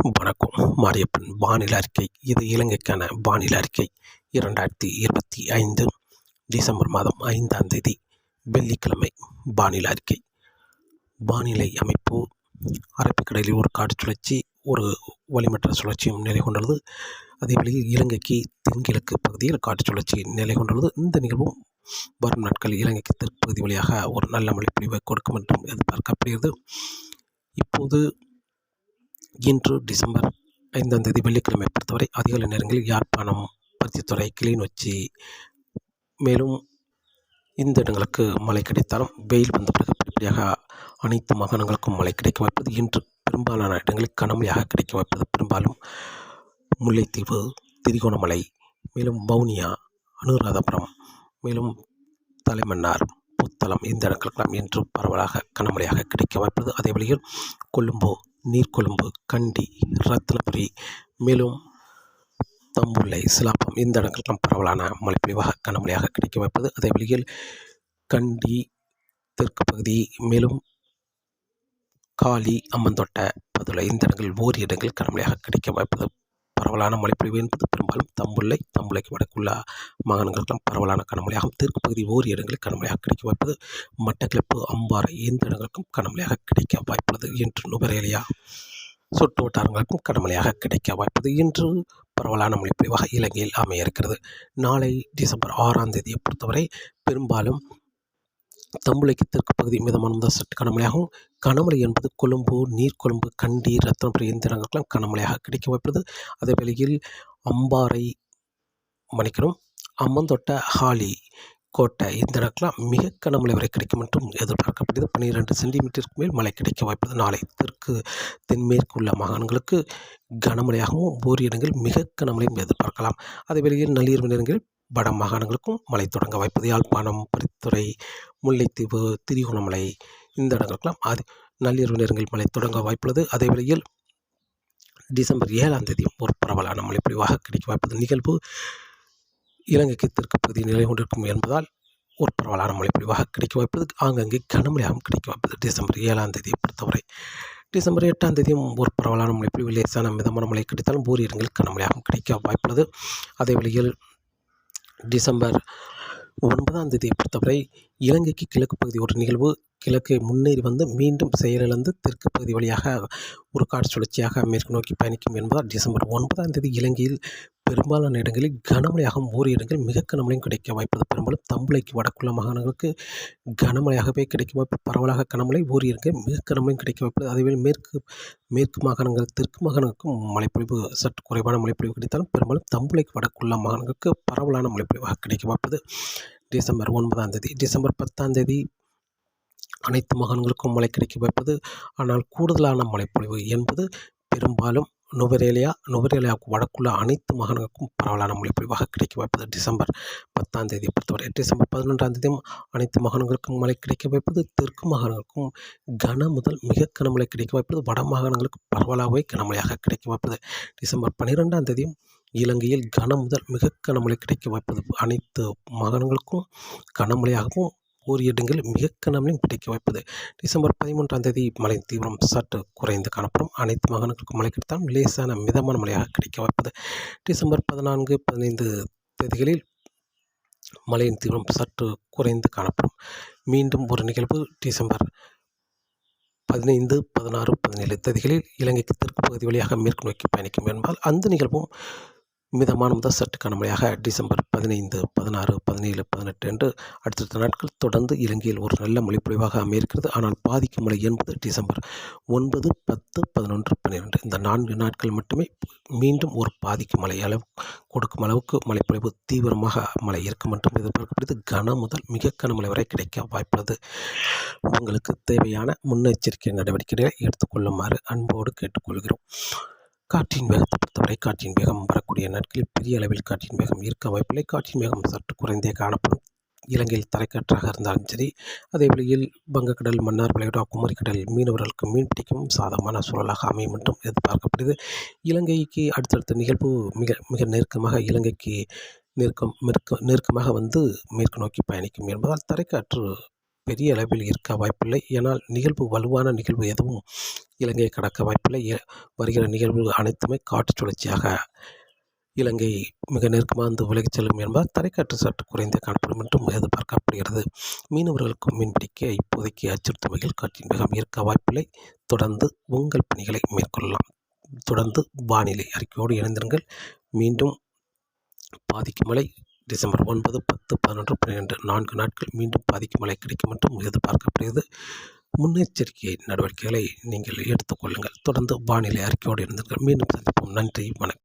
வணக்கம். மாரியப்பன் வானிலை அறிக்கை. இது இலங்கைக்கான வானிலை அறிக்கை. 2025 டிசம்பர் மாதம் 5ஆம் தேதி வெள்ளிக்கிழமை வானிலை அறிக்கை. வானிலை அமைப்பு: அரபிக்கடலில் ஒரு காற்று சுழற்சி, ஒரு வளிமண்டல சுழற்சியும் நிலை கொண்டுள்ளது. அதேவேளையில் இலங்கைக்கு தென்கிழக்கு பகுதியில் காற்று சுழற்சி நிலை கொண்டுள்ளது. இந்த நிகழ்வும் வரும் நாட்களில் இலங்கைக்கு தெற்கு பகுதி வழியாக ஒரு நல்ல மழை பொழிவை கொடுக்கும் என்றும் எதிர்பார்க்கப்படுகிறது. இப்போது இன்று டிசம்பர் 5ஆம் தேதி வெள்ளிக்கிழமை பொறுத்தவரை அதிகாலை நேரங்களில் யாழ்ப்பாணம், பருத்தித்துறை, கிளிநொச்சி, மேலும் இந்த இடங்களுக்கு மழை கிடைத்தாலும் வெயில் வந்த பிறகு படிப்படியாக அனைத்து மாகாணங்களுக்கும் மழை கிடைக்க வாய்ப்பது. இன்று பெரும்பாலான இடங்களில் கனமழையாக கிடைக்க வாய்ப்பது. பெரும்பாலும் முல்லைத்தீவு, திரிகோணமலை, மேலும் வவுனியா, அனுராதபுரம், மேலும் தலைமன்னார், புத்தளம் இந்த இடங்களுக்கெல்லாம் இன்று பரவலாக கனமழையாக கிடைக்க வாய்ப்பது. அதே வழியில் கொழும்பு, நீர்கொழும்பு, கண்டி, ரத்தினபுரி, மேலும் தம்புள்ளை, சிலாப்பம் இந்த இடங்களுக்கெல்லாம் பரவலான மழைப்பொழிவாக கனமழையாக கிடைக்க வாய்ப்பது. அதே வழியில் கண்டி தெற்கு பகுதி, மேலும் காலி, அம்மந்தோட்டை, பதுளை இந்த இடங்களில் ஓரிரு இடங்கள் கனமழையாக கிடைக்க வாய்ப்பது. பரவலான மழைப்பொழிவு என்பது பெரும்பாலும் தம்புள்ளைக்கு வடக்குள்ள மாகாணங்களுக்கெல்லாம் பரவலான கனமழையாகும். தெற்கு பகுதி ஓரிரு இடங்களில் கனமழையாக கிடைக்க வாய்ப்பது. மட்டக்களப்பு, அம்பாறை இந்த இடங்களுக்கும் கனமழையாக கிடைக்க வாய்ப்புள்ளது. இன்று நுவரேலியா சுற்று வட்டாரங்களுக்கும் கனமழையாக கிடைக்க வாய்ப்பது. இன்று பரவலான மழைப்பொழிவாக இலங்கையில் அமைய இருக்கிறது. நாளை டிசம்பர் 6ஆம் தேதியை பொறுத்தவரை பெரும்பாலும் தம்புளைக்கு தெற்கு பகுதி மிதமான முதல் சற்று கனமழையாகவும், கனமழை என்பது கொழும்பு, நீர்கொழும்பு, கண்டி, ரத்தினபுரி இந்த இடங்களுக்கெல்லாம் கனமழையாக கிடைக்க வாய்ப்புள்ளது. அதே வேளையில் அம்பாறை, அம்மந்தோட்டை, ஹாலி, கோட்டை இந்த இடங்கள்லாம் மிக கனமழை வரை கிடைக்கும் என்றும் எதிர்பார்க்கப்படுகிறது. 12 சென்டிமீட்டருக்கு மேல் மழை கிடைக்க வாய்ப்பது. நாளை தெற்கு தென்மேற்கு உள்ள மாகாணங்களுக்கு கனமழையாகவும் ஓரிரு இடங்களில் மிக கனமழையும் எதிர்பார்க்கலாம். அதே வேளையில் நள்ளிரவு நேரங்களில் வட மாகாணங்களுக்கும் மழை தொடங்க வாய்ப்பது. யாழ்ப்பாணம், பருத்தித்துறை, முல்லைத்தீவு, திரிகோணமலை இந்த இடங்களுக்கெல்லாம் நள்ளிரவு நேரங்களில் மழை தொடங்க வாய்ப்புள்ளது. அதே வேளையில் டிசம்பர் 7ஆம் தேதி ஒரு பரவலான மழைப்பொழிவாக கிடைக்க வாய்ப்பது. நிகழ்வு இலங்கைக்கு தெற்கு பகுதியில் நிலை கொண்டிருக்கும் என்பதால் ஒரு பரவலான மழைப்பொழிவாக கிடைக்க வாய்ப்பது. ஆங்காங்கே கனமழையாகவும் கிடைக்க வாய்ப்பது. டிசம்பர் 7ஆம் தேதியை பொறுத்தவரை டிசம்பர் 8ஆம் தேதியும் ஒரு பரவலான மழைப்பொழிவு, லேசான மிதமான மழை கிடைத்தாலும் ஓரிரு இடங்களில் கனமழையாகவும் கிடைக்க வாய்ப்புள்ளது. அதே வழியில் டிசம்பர் 9ஆம் தேதியை பொறுத்தவரை இலங்கைக்கு கிழக்கு பகுதி ஒரு நிகழ்வு கிழக்கை முன்னேறி வந்து மீண்டும் செயலிழந்து தெற்கு பகுதி வழியாக ஒரு காற்று சுழற்சியாக மேற்கு நோக்கி பயணிக்கும் என்பதால் டிசம்பர் 9ஆம் தேதி இலங்கையில் பெரும்பாலான இடங்களில் கனமழையாகவும் ஓரிரு இடங்களில் மிக கனமழையும் கிடைக்க வாய்ப்பது. பெரும்பாலும் தம்புளைக்கு வடக்குள்ள மாகாணங்களுக்கு கனமழையாகவே கிடைக்க வாய்ப்பு. பரவலாக கனமழை, ஓரிரு இடங்களில் மிக கனமழையும் கிடைக்க வாய்ப்பது. அதேவேளை மேற்கு மாகாணங்கள், தெற்கு மாகாணங்களுக்கும் மழைப்பொழிவு சற்று குறைவான மழைப்பொழிவு கிடைத்தாலும் பெரும்பாலும் தம்புளைக்கு வடக்குள்ள மாகாணங்களுக்கு பரவலான மழைப்பொழிவாக கிடைக்க வாய்ப்பது. டிசம்பர் 9ஆம் தேதி. டிசம்பர் 10ஆம் தேதி அனைத்து மாகாணங்களுக்கும் மழை கிடைக்க வாய்ப்பது. ஆனால் கூடுதலான மழைப்பொழிவு என்பது பெரும்பாலும் நுவரேலியாவுக்கு வடக்குள்ள அனைத்து மாகாணங்களுக்கும் பரவலான மழைப்பொழிவாக கிடைக்க வாய்ப்பது. டிசம்பர் 10ஆம் தேதியை பொறுத்தவரை டிசம்பர் 11ஆம் தேதியும் அனைத்து மாகாணங்களுக்கும் மழை கிடைக்க வாய்ப்பது. தெற்கு மாகாணங்களுக்கும் கன முதல் மிக கனமழை கிடைக்க வாய்ப்பது. வட மாகாணங்களுக்கு பரவலாகவே கனமழையாக கிடைக்க வாய்ப்பது. டிசம்பர் 12ஆம் தேதியும் இலங்கையில் கன முதல் மிக கனமழை கிடைக்க வாய்ப்பது. அனைத்து மாகாணங்களுக்கும் கனமழையாகவும் ஓரிரு இடங்களில் மிக கனமழையும் கிடைக்க வாய்ப்பது. டிசம்பர் 13ஆம் தேதி மழை தீவிரம் சற்று குறைந்து காணப்படும். அனைத்து மாகாணங்களுக்கும் மழை கிடைத்தாலும் லேசான மிதமான மழையாக கிடைக்க வாய்ப்பது. டிசம்பர் 14, 15 தேதிகளில் மழையின் தீவிரம் சற்று குறைந்து காணப்படும். மீண்டும் ஒரு நிகழ்வு டிசம்பர் 15, 16, 17 தேதிகளில் இலங்கைக்கு தெற்கு பகுதி வழியாக மேற்கு நோக்கி பயணிக்கும் என்பதால் அந்த நிகழ்வும் மிதமான முதல் சற்று கனமழையாக டிசம்பர் 15, 16, 17, 18 என்று அடுத்தடுத்த நாட்கள் தொடர்ந்து இலங்கையில் ஒரு நல்ல மழைப்பொழிவாக அமையிருக்கிறது. ஆனால் பாதிக்கும் மழை என்பது டிசம்பர் 9, 10, 11, 12 இந்த 4 நாட்கள் மட்டுமே மீண்டும் ஒரு பாதிக்கும் மழை கொடுக்கும் அளவுக்கு மழைப்பொழிவு தீவிரமாக மழை இருக்கும் என்றும் எதிர்பார்க்கப்படுது. கன முதல் மிக கனமழை வரை கிடைக்க வாய்ப்புள்ளது. உங்களுக்கு தேவையான முன்னெச்சரிக்கை நடவடிக்கைகளை எடுத்துக்கொள்ளுமாறு அன்போடு கேட்டுக்கொள்கிறோம். காற்றின் வேகத்தை பொறுத்தவரை காற்றின் வேகம் வரக்கூடிய நாட்களில் பெரிய அளவில் காற்றின் வேகம் இருக்க வாய்ப்பில்லை. காற்றின் வேகம் சற்று குறைந்தே காணப்படும். இலங்கையில் தரைக்காற்றாக இருந்தாலும் சரி, அதே வேளையில் வங்கக்கடல், மன்னார் வளைகுடா, குமரிக்கடல் மீனவர்களுக்கு மீன்பிடிக்கும் சாதகமான சூழலாக அமையும் என்றும் எதிர்பார்க்கப்படுது. இலங்கைக்கு அடுத்தடுத்த நிகழ்வு மிக மிக நெருக்கமாக இலங்கைக்கு நெருக்கமாக வந்து மேற்கு நோக்கி பயணிக்கும் என்பதால் தரைக்காற்று பெரிய அளவில் இருக்க வாய்ப்பில்லை. ஏனால் வலுவான நிகழ்வு எதுவும் இலங்கையை கடக்க வாய்ப்பில்லை. வருகிற நிகழ்வு அனைத்துமே காற்று சுழற்சியாக இலங்கை மிக நெருக்கமாக வந்து விலகிச் செல்லும் என்பதால் தரைக்காற்று சற்று குறைந்து காணப்படும் என்றும் எதிர்பார்க்கப்படுகிறது. மீனவர்களுக்கும் மீன்பிடிக்க இப்போதைக்கு அச்சுறுத்தும் வகையில் காற்றின் வேகம் இருக்க வாய்ப்பில்லை. தொடர்ந்து உங்கள் பணிகளை மேற்கொள்ளலாம். தொடர்ந்து வானிலை அறிக்கையோடு இணைந்திருங்கள். மீண்டும் பாதிக்கும் மழை டிசம்பர் 9, 10, 11, 12 4 நாட்கள் மீண்டும் பாதிக்கும் மழை கிடைக்கும் என்றும் எதிர்பார்க்கப்படுகிறது. முன்னெச்சரிக்கை நடவடிக்கைகளை நீங்கள் எடுத்துக்கொள்ளுங்கள். தொடர்ந்து வானிலை அறிக்கையோடு இருந்திருங்கள். மீண்டும் சந்திப்போம். நன்றி, வணக்கம்.